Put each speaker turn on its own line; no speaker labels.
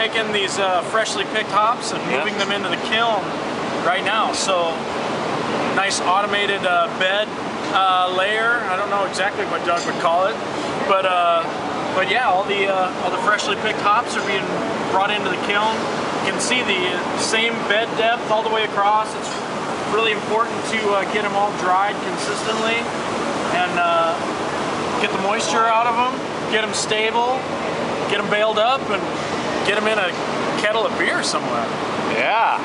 taking these freshly picked hops and moving them into the kiln right now. So nice automated bed layer. I don't know exactly what Doug would call it, but yeah, all the freshly picked hops are being brought into the kiln. You can see the same bed depth all the way across. It's really important to get them all dried consistently and get the moisture out of them, get them stable, get them baled up, and get them in a kettle of beer somewhere.
Yeah.